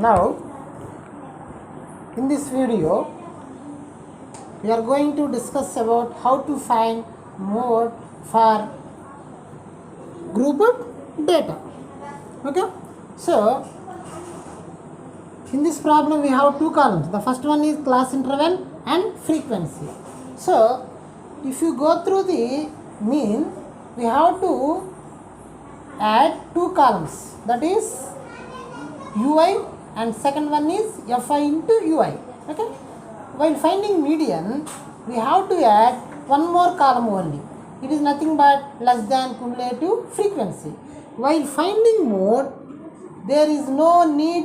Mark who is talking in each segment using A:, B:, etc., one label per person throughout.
A: Now, in this video, we are going to discuss about how to find mode for grouped data. Okay, so in this problem we have two columns. The first one is class interval and frequency. So if you go through the mean, we have to add two columns, that is ui, and second one is fi into ui. Okay, while finding median, we have to add one more column only. It is nothing but less than cumulative frequency. While finding mode, there is no need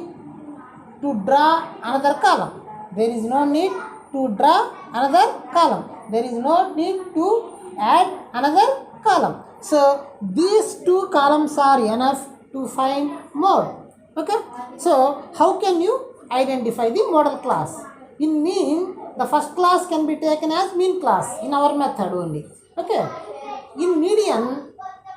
A: to draw another column. There is no need to draw another column. There is no need to add another column. So these two columns are enough to find mode. Okay. So how can you identify the model class? In mean, the first class can be taken as mean class in our method only. Okay. In median,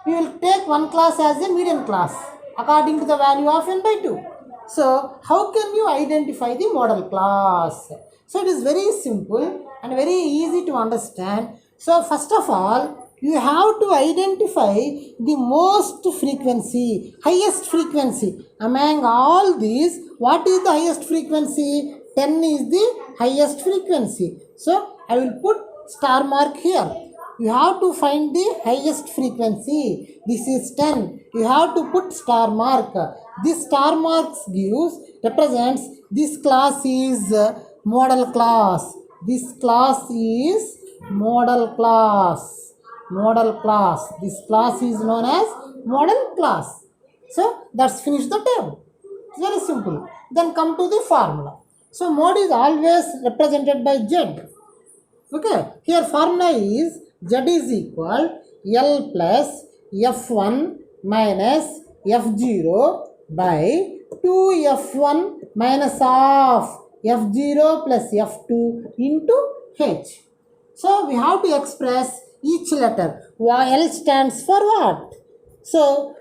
A: we will take one class as a median class according to the value of n by 2. So how can you identify the model class? So it is very simple and very easy to understand. So first of all, you have to identify the most frequency, highest frequency. Among all these, what is the highest frequency? 10 is the highest frequency. So I will put star mark here. You have to find the highest frequency. This is 10. You have to put star mark. This star marks represents this class is model class. This class is model class. Model class. This class is known as model class. So that's finished the table. It's very simple. Then come to the formula. So mode is always represented by Z. Okay. Here formula is Z is equal L plus F1 minus F0 by 2F1 minus of F0 plus F2 into H. So we have to express each letter. L stands for what? So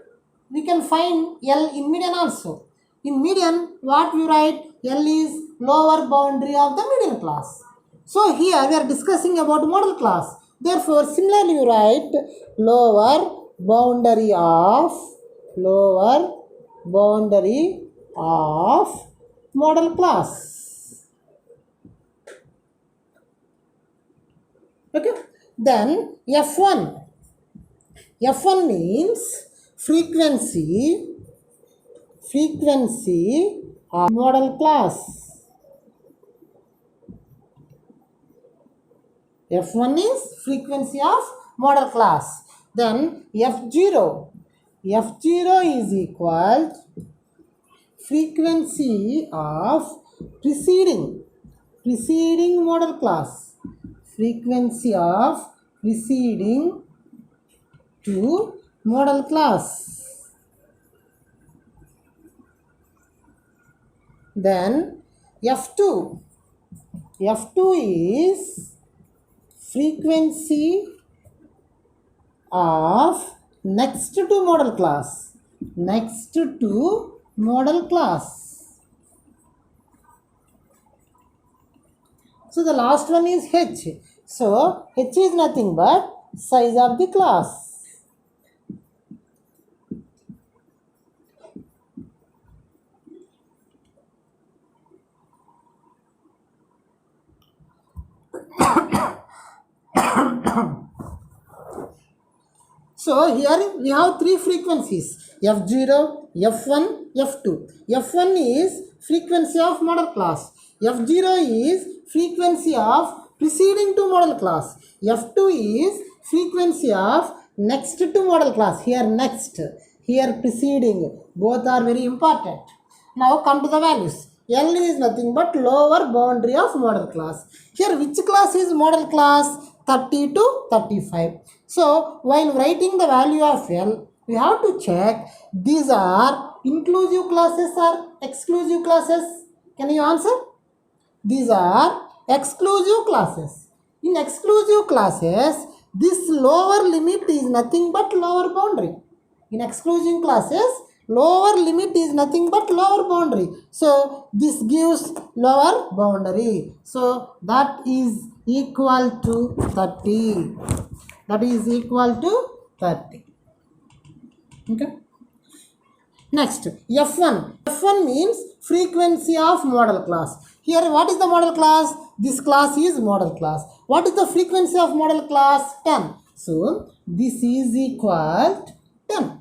A: we can find L in median also. In median, what we write? L is lower boundary of the median class. So here we are discussing about model class. Therefore, similarly you write lower boundary of model class. Okay. Then F1. F1 means frequency of model class. F1 is frequency of model class. Then F0. F0 is equal frequency of preceding model class. Frequency of preceding to model class. Then F2. F2 is frequency of next to model class. Next to model class. So the last one is H. So H is nothing but size of the class. So here we have three frequencies, F0, F1, F2. F1 is frequency of model class. F0 is frequency of preceding to model class. F2 is frequency of next to model class. Here next, here preceding. Both are very important. Now come to the values. L is nothing but lower boundary of model class. Here which class is model class? 30 to 35. So while writing the value of L, we have to check these are inclusive classes or exclusive classes. Can you answer? These are exclusive classes. In exclusive classes, this lower limit is nothing but lower boundary. In exclusive classes, Lower limit is nothing but lower boundary. So this gives lower boundary. So that is equal to 30. That is equal to 30. Okay. Next, F1. F1 means frequency of model class. Here, what is the model class? This class is model class. What is the frequency of model class? 10. So, this is equal to 10.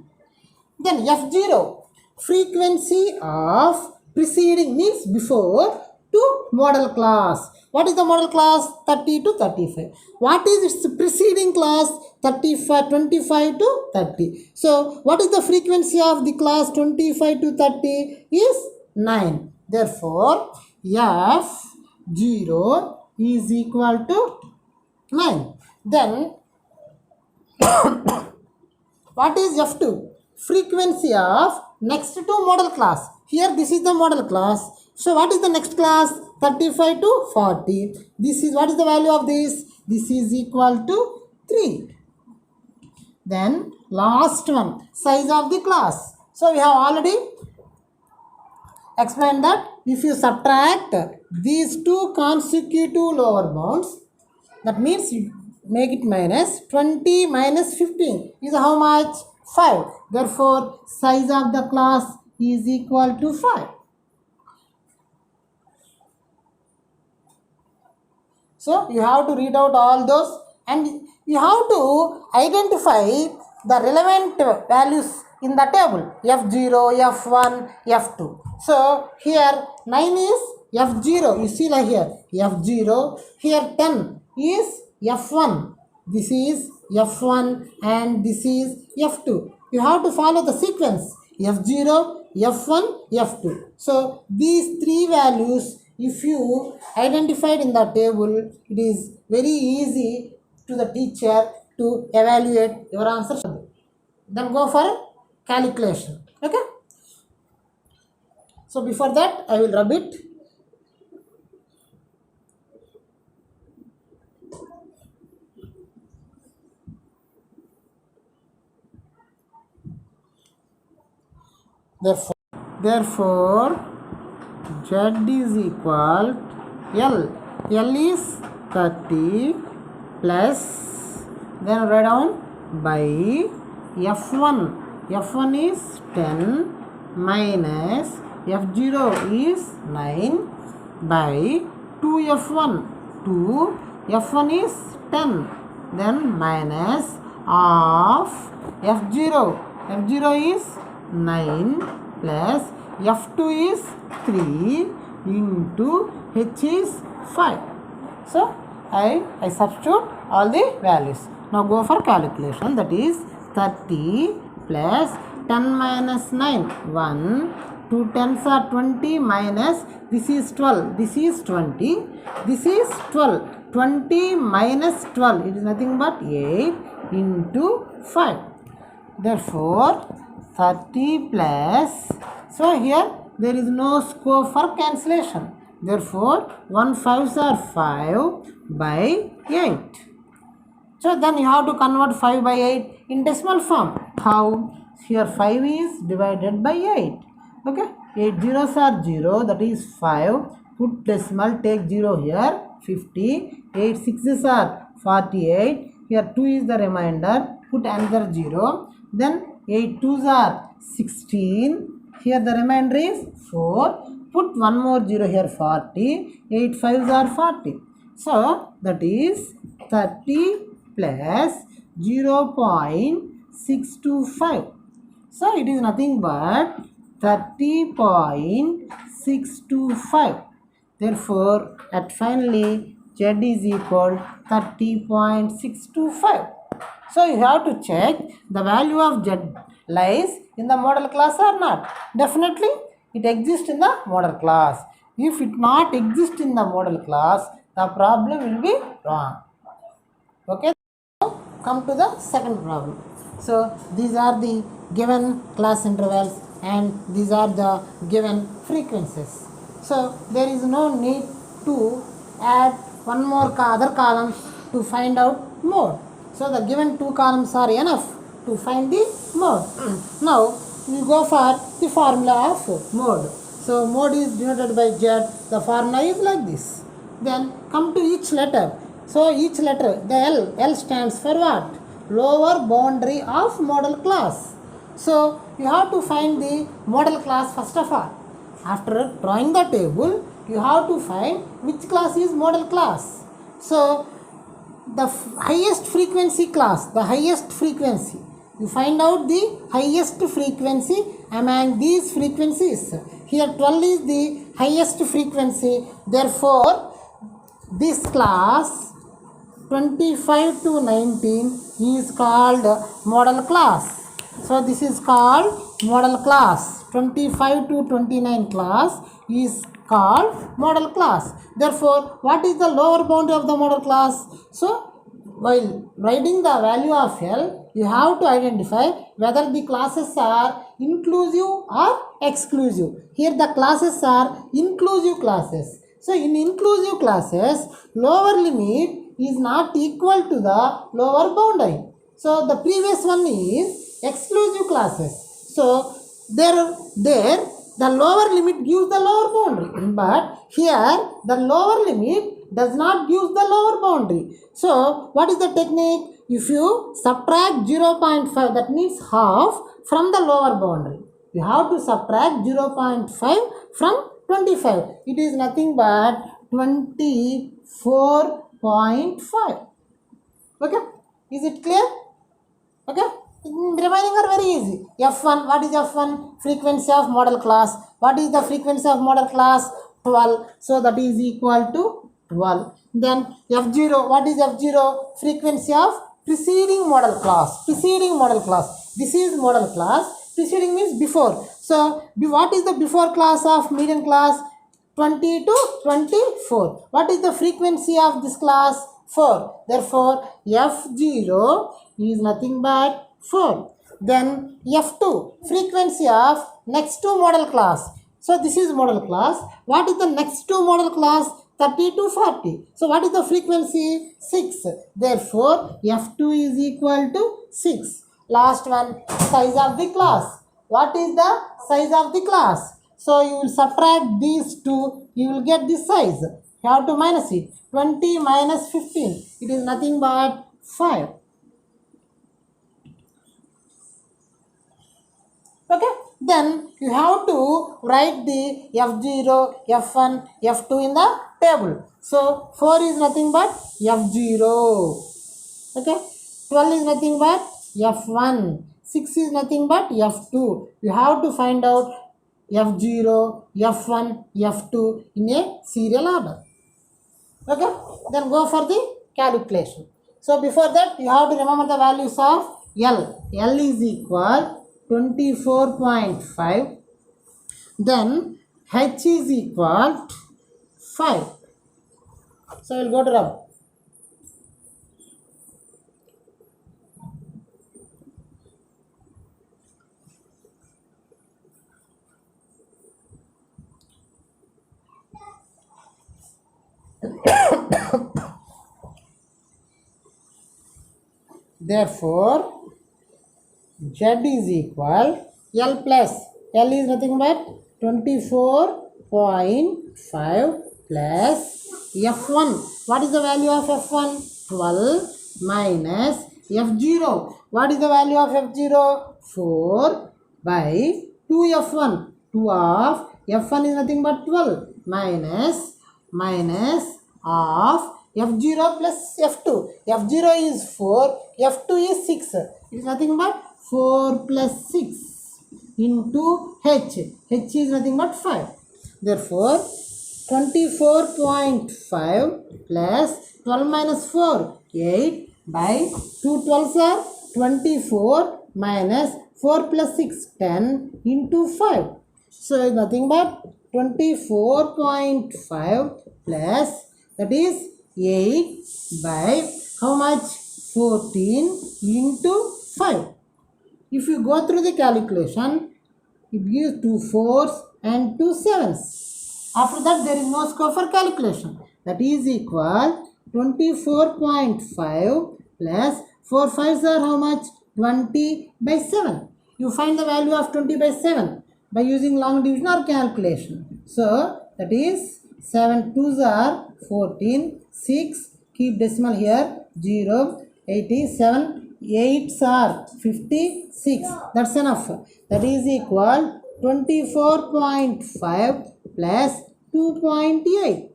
A: Then F0. Frequency of preceding means before to model class. What is the model class? 30 to 35. What is its preceding class? 35, 25 to 30. So, what is the frequency of the class 25 to 30? Is 9. Therefore, F0 is equal to 9. Then, what is F2? Frequency of next to model class. Here this is the model class. So what is the next class? 35 to 40. This is, what is the value of this? This is equal to 3. Then last one, size of the class. So we have already explained that if you subtract these two consecutive lower bounds, that means you make it minus 20 minus 15 is how much? 5. Therefore, size of the class is equal to 5. So, you have to read out all those and you have to identify the relevant values in the table. F0, F1, F2. So, here 9 is F0. You see like here F0. Here 10 is F1. This is F1 and this is F2. You have to follow the sequence F0, F1, F2. So these three values, if you identified in the table, it is very easy to the teacher to evaluate your answer. Then go for calculation. Okay. So before that, I will rub it. Therefore, Z is equal L. L is 30 plus, then write down by F1. F1 is 10 minus F0 is 9 by 2F1. 2 F1 is 10, then minus of F0. F0 is 9 plus F2 is 3 into H is 5. So, I substitute all the values. Now go for calculation. That is 30 plus 10 minus 9, 1. 2 tens are 20 minus, this is 12. This is 20. This is 12. 20 minus 12. It is nothing but 8 into 5. Therefore, 30 plus, so here there is no scope for cancellation. Therefore, 1 5s are 5 by 8. So then you have to convert 5 by 8 in decimal form. How? Here 5 is divided by 8. Okay, 8 zeros are 0, that is 5. Put decimal, take 0 here, 50. 8 sixes are 48. Here 2 is the remainder. Put another 0. Then 8 twos are 16. Here the remainder is 4. Put one more 0 here, 40. 8 fives are 40. So that is 30 plus 0.625. So it is nothing but 30.625. Therefore, at finally Z is equal 30.625. So you have to check the value of Z lies in the model class or not. Definitely it exists in the model class. If it not exist in the model class, the problem will be wrong. Okay. Now come to the second problem. So these are the given class intervals and these are the given frequencies. So there is no need to add one more other columns to find out mode. So the given two columns are enough to find the mode. Now we go for the formula of mode. So mode is denoted by Z. The formula is like this. Then come to each letter. So each letter, the L stands for what? Lower boundary of model class. So you have to find the model class first of all. After drawing the table, you have to find which class is model class. So the highest frequency class, the highest frequency, you find out the highest frequency among these frequencies. Here 12 is the highest frequency, therefore this class 25 to 19 is called model class. So this is called model class. 25 to 29 class is called model class. Therefore, what is the lower boundary of the model class? So while writing the value of L, you have to identify whether the classes are inclusive or exclusive. Here the classes are inclusive classes. So in inclusive classes, lower limit is not equal to the lower boundary. So the previous one is exclusive classes. So there the lower limit gives the lower boundary, but here the lower limit does not give the lower boundary. So what is the technique? If you subtract 0.5, that means half, from the lower boundary, you have to subtract 0.5 from 25. It is nothing but 24.5. Okay, is it clear? Okay, remaining are very easy. F1, what is F1? Frequency of model class. What is the frequency of model class? 12. So that is equal to 12. Then F0, what is F0? Frequency of preceding model class. Preceding model class. This is model class. Preceding means before. So what is the before class of median class? 20 to 24. What is the frequency of this class? 4. Therefore, F0 is nothing but 4. Then F2, frequency of next to model class. So this is model class. What is the next to model class? 30 to 40. So what is the frequency? 6. Therefore, F2 is equal to 6. Last one, size of the class. What is the size of the class? So you will subtract these two, you will get this size. You have to minus it. 20 minus 15, it is nothing but 5. Okay, then you have to write the F0, F1, F2 in the table. So 4 is nothing but F0. Okay, 12 is nothing but F1, 6 is nothing but F2. You have to find out F0, F1, F2 in a serial order. Okay, then go for the calculation. So before that, you have to remember the values of L. L is equal 24.5. Then H is equal 5. So we'll go to rub. Therefore, Z is equal L plus L is nothing but 24.5 plus F1. What is the value of F1? 12 minus F0. What is the value of F0? 4 by 2F1. 2 of F1 is nothing but 12 minus of F0 plus F2. F0 is 4, F2 is 6. It is nothing but 4 plus 6 into H. H is nothing but 5. Therefore, 24.5 plus 12 minus 4, 8 by 2 12s are 24 minus 4 plus 6, 10 into 5. So, it is nothing but 24.5 plus, that is 8 by how much? 14 into 5. If you go through the calculation, it gives 2 4s and 2 7s. After that, there is no scope for calculation. That is equal 24.5 plus 4 5s are how much? 20 by 7. You find the value of 20 by 7 by using long division or calculation. So that is 7 2s are 14, 6, keep decimal here, 0, 87, 8s are 56. That's enough. That is equal 24.5 plus 2.8.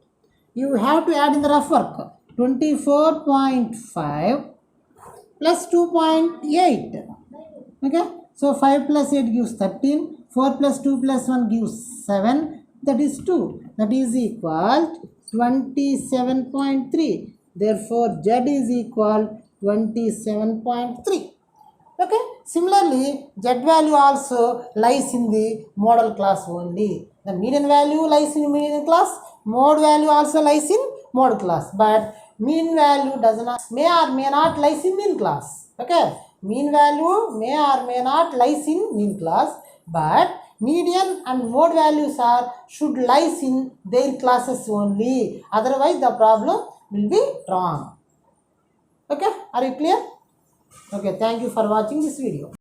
A: You have to add in the rough work. 24.5 plus 2.8. Okay, so 5 plus 8 gives 13, 4 plus 2 plus 1 gives 7, that is 2, that is equal 27.3. Therefore Z is equal 27.3. Okay, similarly Z value also lies in the model class only. The median value lies in median class, mode value also lies in mode class, but mean value does not, may or may not lies in mean class. Okay, mean value may or may not lies in mean class, but median and mode values are should lies in their classes only, otherwise the problem will be wrong. Okay, are you clear? Okay, thank you for watching this video.